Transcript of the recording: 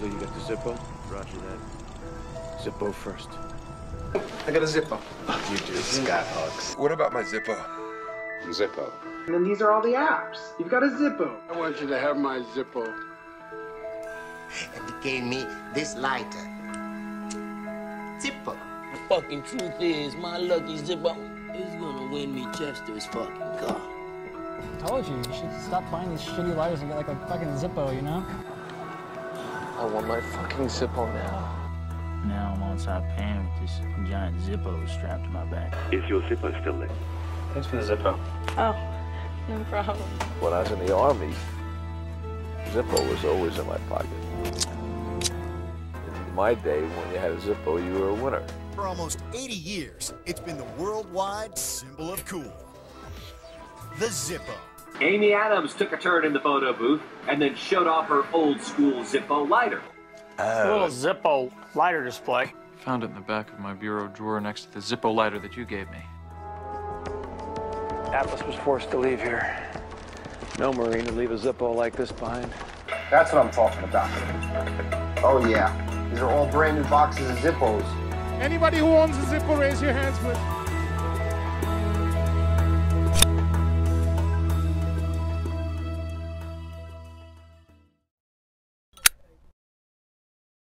So you got the Zippo? Roger that. Zippo first. I got a Zippo. You do, Skyhawks. What about my Zippo? Zippo. And then these are all the apps. You've got a Zippo. I want you to have my Zippo. And he gave me this lighter. Zippo. The fucking truth is, my lucky Zippo is gonna win me Chester's fucking car. I told you, you should stop buying these shitty lighters and get like a fucking Zippo, you know? I want my fucking Zippo now. Now I'm on top paying with this giant Zippo strapped to my back. Is your Zippo still there? Thanks for the Zippo. Oh, no problem. When I was in the Army, Zippo was always in my pocket. In my day, when you had a Zippo, you were a winner. For almost 80 years, it's been the worldwide symbol of cool. The Zippo. Amy Adams took a turn in the photo booth and then showed off her old school Zippo lighter. A little Zippo lighter display. Found it in the back of my bureau drawer next to the Zippo lighter that you gave me. Atlas was forced to leave here. No Marine would leave a Zippo like this behind. That's what I'm talking about. Oh, yeah. These are all brand new boxes of Zippos. Anybody who owns a Zippo, raise your hands, please.